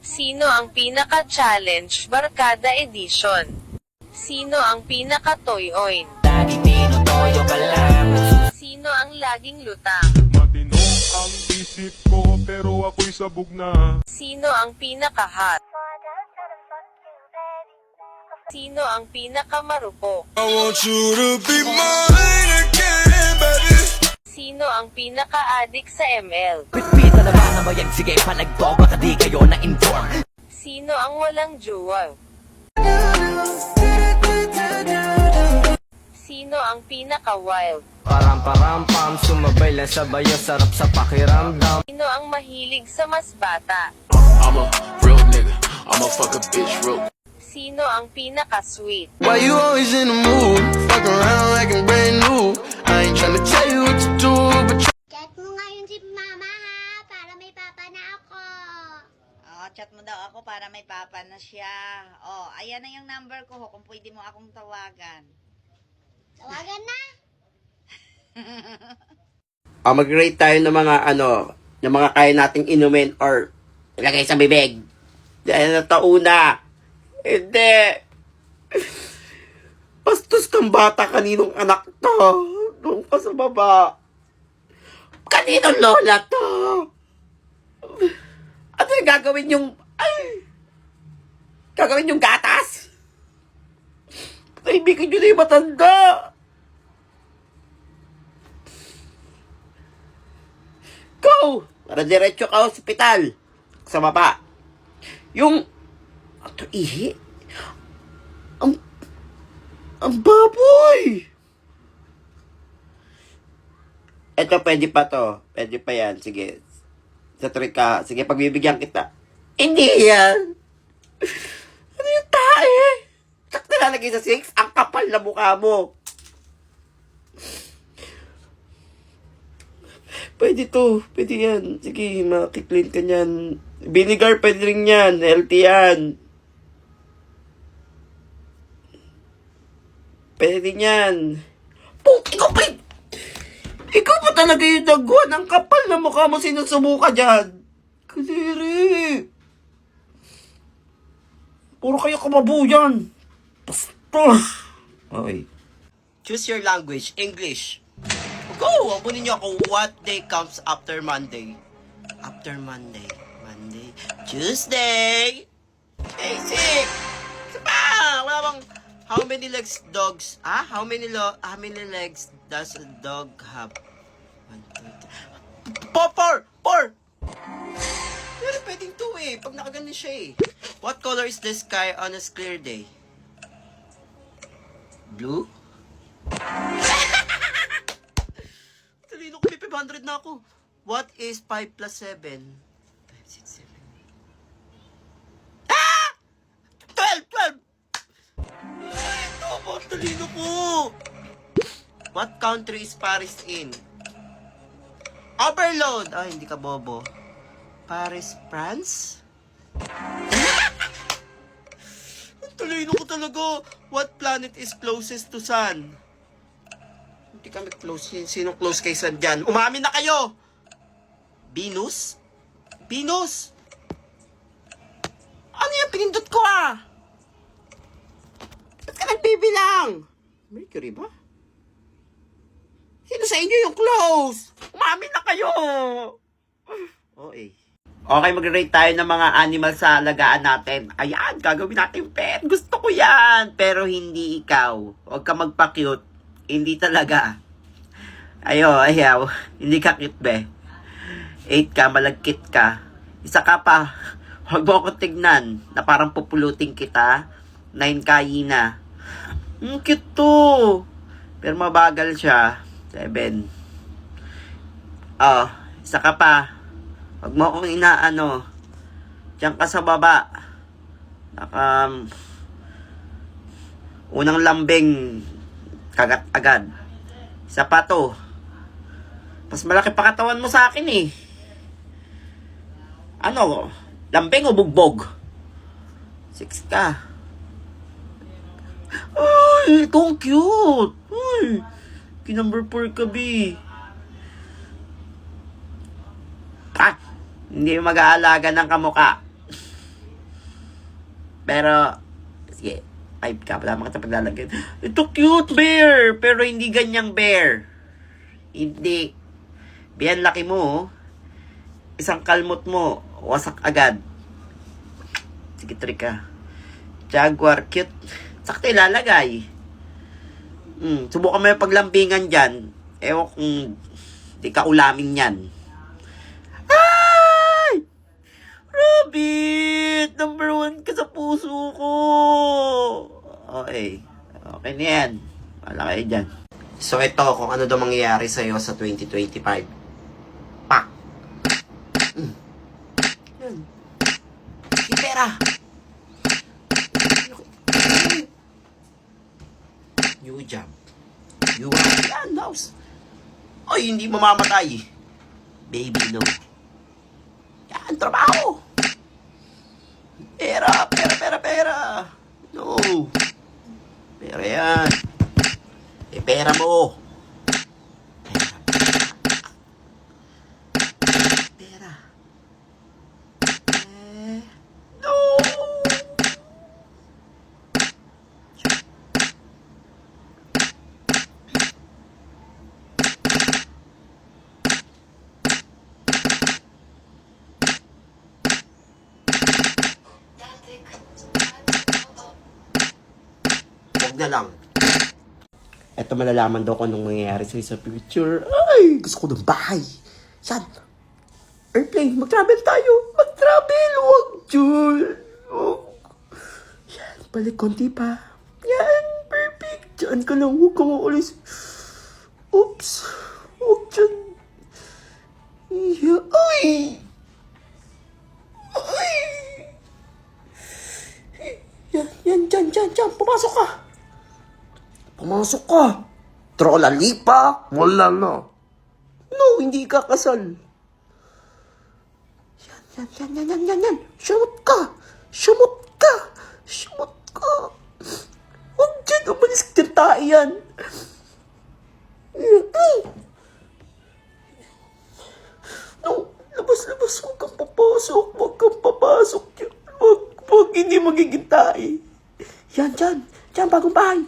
Sino ang pinaka-challenge Barkada Edition? Sino ang pinaka-toy-oin? Lagi tinutoyo ka lang. Sino ang laging lutang? Matino ang isip ko pero ako'y sabog na. Sino ang pinaka-hot? Sino ang pinaka-marupok? I want you to be mine again, baby. Sino ang pinaka-addict sa ML? Pitpita naman na mayag, sige palagbo, baka di kayo na-inform. Sino ang walang jowa? Sino ang pinaka-wild? Param-param-pam, sumabay lang sabayo, sarap sa pakiramdam. Sino ang mahilig sa mas bata? I'm a real nigga. I'ma fuck a bitch real. Sino ang pinaka-sweet? Why you always in the mood? Fuck around like I'm brand new. I ain't tryna tell you what to do, but Chat mo ngayon si mama ha, para may papa na ako. Chat mo daw ako para may papa na siya. Ayan na yung number ko kung pwede mo akong tawagan. Tawagan na. Mag-rate tayo ng mga ng mga kaya nating inumin or ilagay sa bibig. Dahil natauna. Hindi. Bastos kang bata, kaninong anak to? Doon pa sa baba. Kaninong lola to? Ano yung gagawin yung... Gagawin yung gatas? Kaibigan nyo na yung matanda. Go! Para diretso ka hospital. Sa baba. Yung... Ito, ihi? Ang baboy! Ito, pwede pa to. Pwede pa yan. Sige. Sa trick ka. Sige, pagbibigyan kita. Hindi yan. Ano yung tae? Sak nilalagay sa 6? Ang kapal na mukha mo. Pwede to. Pwede yan. Sige, makiklin ka niyan. Vinegar, pwede rin yan. Healthy yan. Pwede din yan. Ikaw pa talaga yung dagwan. Ang kapal na mukha mo, sinusubuka dyan. Kadiri. Puro kayo kamabuyan. Bastos. Okay. Choose your language. English. Go! Abunin niyo ako. What day comes after Monday? After Monday. Monday. Tuesday. Basic. Isa pa. Wala bang... How many legs dogs? How many legs does a dog have? 1, 2, 3. 4! Pero pwedeng 2 eh. Pag nakaganon siya eh. What color is the sky on a clear day? Blue? Talino ko, may 500 na ako. What is 5 plus 7? 5, 6, 7. 12! Talino ko! What country is Paris in? Overload! Hindi ka bobo. Paris, France? Ang talino ko talaga. What planet is closest to Sun? Hindi kami close. Sinong close kay Sun dyan? Umamin na kayo! Venus? Venus? Ano yung pinindot ko Ba't ka nagbibilang? Mercury ba? Sino sa inyo yung close? Umamin na kayo! Okay, mag-rate tayo ng mga animal sa alagaan natin. Ayan, gagawin natin pet. Gusto ko yan. Pero hindi ikaw. Huwag ka magpa-cute. Hindi talaga. Ayaw. Hindi ka cute, be. 8 ka, malagkit ka. Isa ka pa. Huwag mo akong tignan na parang pupulutin kita. 9 kayi na. Cute to. Pero mabagal siya. 7. Isa ka pa. Huwag mo akong inaano. Diyan ka sa baba. Unang lambing. Kagat agad. Isa pa to. Mas malaki pa katawan mo sa akin eh. Lambing o bugbog? 6 ka. Ay, ito ang cute. Ay, kinumber 4 ka, B. Hindi mag-aalaga ng kamuka. Pero, sige, 5 ka, wala makita paglalagyan. Ito cute bear, pero hindi ganyang bear. Hindi. Biyan laki mo, oh. Isang kalmot mo, wasak agad. Sige, trika. Jaguar, cute. Sakto ilalagay. Subukan mo yung paglambingan dyan. Ewan kung di ka ulamin yan. Ay! Rabbit! Number 1 ka sa puso ko! Okay. Okay na yan. Wala kayo dyan. So ito, kung ano daw mangyayari sa'yo sa 2025. Pak! Yan. Sige, pera! New job. You want yan, house. Ay, hindi mamamatay. Baby, no. Yan, trabaho. Pera, pera, pera, pera. No. Pera yan. Eh, pera mo. Pera. Pera. No. Huwag na lang. Eto, malalaman daw ko anong mangyayari sa'yo sa future. Ay, gusto ko ng bahay. Yan. Airplane, mag-travel tayo. Mag-travel. Huwag, Jul. Yan, balik konti pa. Yan, perfect. Diyan ka lang. Huwag kang ulis. Oops. Huwag dyan. Yeah. Ay. Ay. Yan, dyan. Pumasok ka. Pumasok ka. Trolalipa. Wala na. No, hindi ka kasal. Yan. Sumot ka. Huwag dyan. Umalis ka tayo yan. No, labas. Huwag kang papasok. Huwag, hindi magiging tayo. Yan, bagong bahay.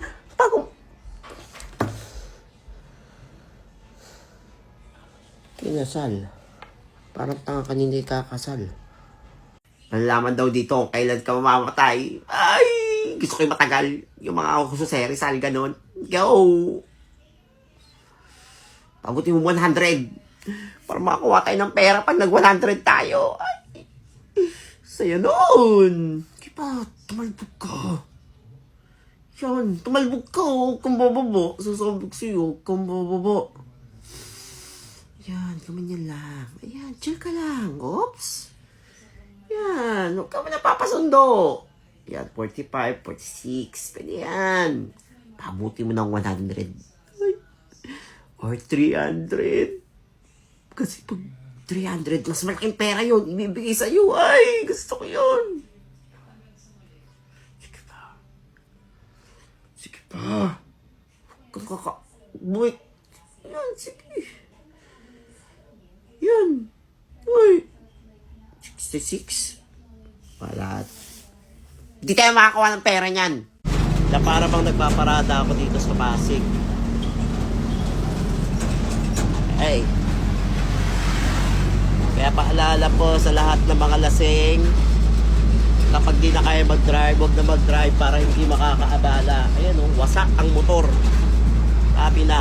Kinasal. Parang tanga kanina kakasal. Malalaman daw dito kung kailan ka mamamatay. Ay! Gusto ko yung matagal. Yung mga ako sa serisal, ganon. Go! Pabuti mo 100. Para makakuha tayo ng pera pag nag-100 tayo. Ay! Saya nun! Kipa, tumalbog ka. Yan, tumalbog ka. Kung bababa, sasabog sa'yo. Kung bababa. Yan, kamanyan lang. Ayan, chill ka lang. Oops. Yan, huwag ka mo napapasundo. Yan, 45, 46. Pwede yan. Pabuti mo ng 100. Ay. Or 300. Kasi pag 300, mas malaking pera yun. Ibibigay sa'yo. Ay, gusto ko yun. Sige pa. Wait. Yan, sige. Yan. Uy. 66. Wala. Hindi tayo makakuha ng pera niyan. Na para bang nagpaparada ako dito sa Pasig. Hey. Kaya paalala po sa lahat ng mga lasing, kapag di na kaya mag-drive, huwag na mag-drive para hindi makakaabala. Ayan o, wasak ang motor. Sabi na.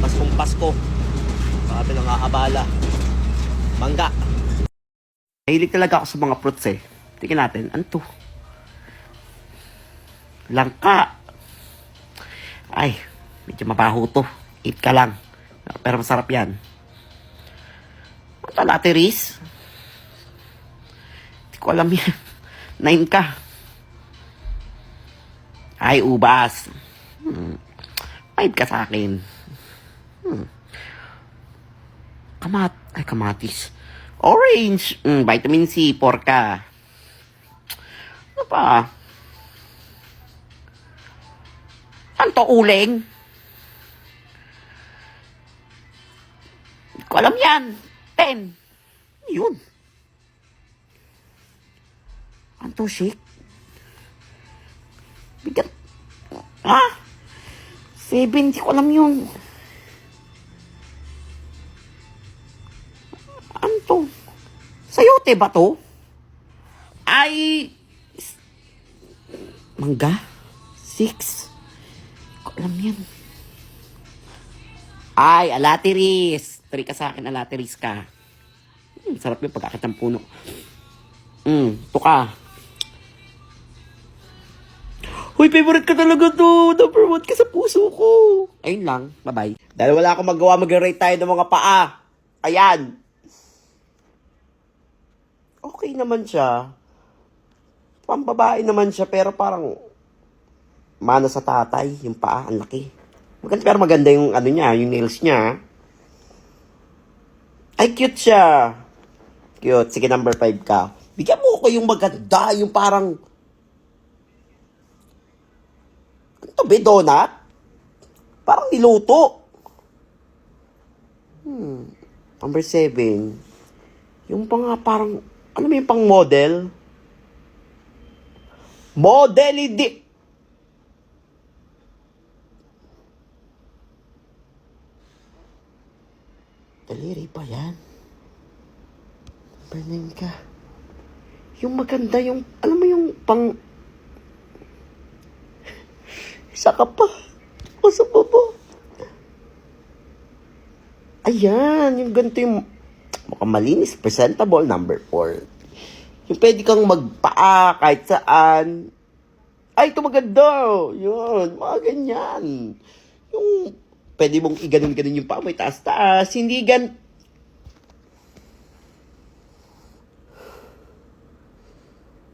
Paskong-pasko. Sabi na nakakabala. Mangga. Mahilig talaga ako sa mga fruits eh. Tingnan natin. Ano to? Langka. Ay, medyo mabaho to. Eat ka lang. Pero masarap yan. Ito, latiris. Hindi ko alam yan. 9 ka. Ay, ubas. 5 ka sa akin. Kamatis. Orange. Vitamin C. 4 ka. Ano pa? Ano to, uling? Hindi ko alam yan. 10. Yun. Antoshik? Bigat. Ha? 7, hindi ko alam yun. Ano to? Sayote ba to? Ay... Mangga? 6? Hindi ko alam yan. Ay, alatiris. Tari ka sa akin, alatiris ka. Sarap yung pagkakit ng puno. Ito ka. Uy, favorite ka talaga to. Number 1 ka sa puso ko. Ayun lang. Bye-bye. Dahil wala akong magawa, mag-rate tayo ng mga paa. Ayan. Okay naman siya. Pambabae naman siya, pero parang mana sa tatay. Yung paa, ang laki. Maganda, pero maganda yung ano niya, yung nails niya. Ay, cute siya. Cute. Sige, number 5 ka. Bigyan mo ko yung maganda, yung parang... Ano to, be? Donut? Parang niluto. Number 7. Yung parang... Ano mo yung pang model? Model, hindi... Daliri pa yan. Number 9 ka. Yung maganda, yung... Alam mo yung pang... Isa ka pa. O sa baba. Ayan, yung ganito yung... Mukhang malinis, presentable, number 4. Yung pwede kang magpaa kahit saan. Ay, ito maganda. Yun, mga ganyan. Yung... Pwede mong i-ganon-ganon yung paa mo, taas-taas. Hindi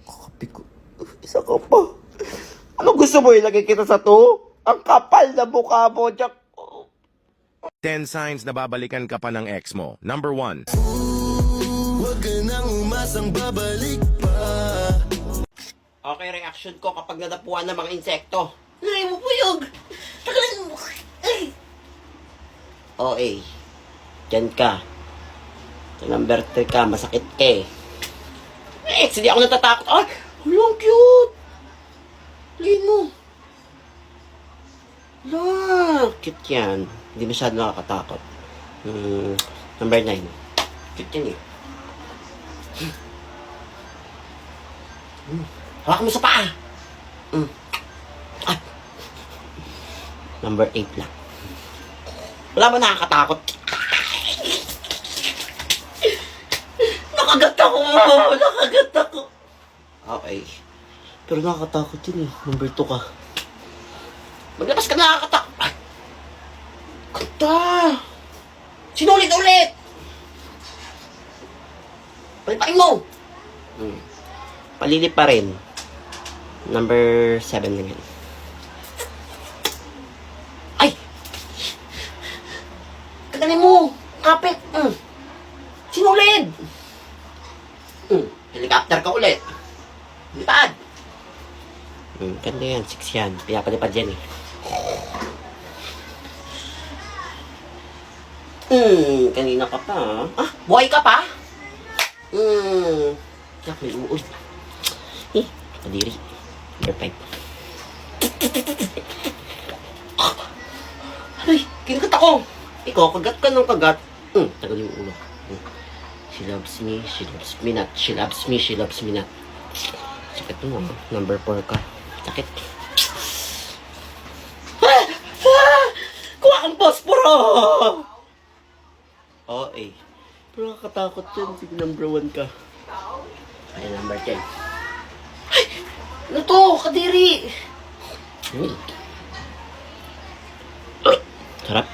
Kapi ko. Isa ka pa. Ano gusto mo? Ilagay kita sa to? Ang kapal na mukha mo, Jack. 10 signs na babalikan ka pa ng ex mo. Number 1. Huwag ka nang umasang babalik pa. Okay, reaction ko kapag nadapuan ng mga insekto. Ay, mo puyog. Tagalan mo. Ay. Okay. Diyan ka. Sa number 3 ka, masakit ka eh. Hindi ako natatakot. Ay, ang cute. Lagyan mo. Cute yan. Hindi masyado nakakatakot. Number 9. Cute yan eh. Hawakan mo sa paa. Ah. Number 8 lang. Wala ba nakakatakot? Nakagat ako! Nakagat ako! Okay. Pero nakakatakot yun eh. Number 2 ka. Maglabas ka, nakakatakot! Ay! Kata! Sinulit ulit! Palipain mo! Palilip pa rin. Number 7 lang yan. Ay! Tagalin mo! Kapit! Sinulid! Helicopter ka ulit. Lipad! Ganda yan. 6 yan. Pinapalipad yan eh. Kanina ka pa ha? Ah, buhay ka pa? Yak, may uod. Eh, kadiri. Number 5. Ay, kinagat ako. Ikaw, kagat ka ng kagat. Tagal yung ulo. She loves me, she loves me not. She loves me, she loves me not. Sakit mo. Number 4 ka. Sakit. Kuha kang posporo! Oo eh. Pero nakakatakot yun. Sige, number 1 ka. Ay, number 10. Ay! Ano to? Kadiri! Sarap.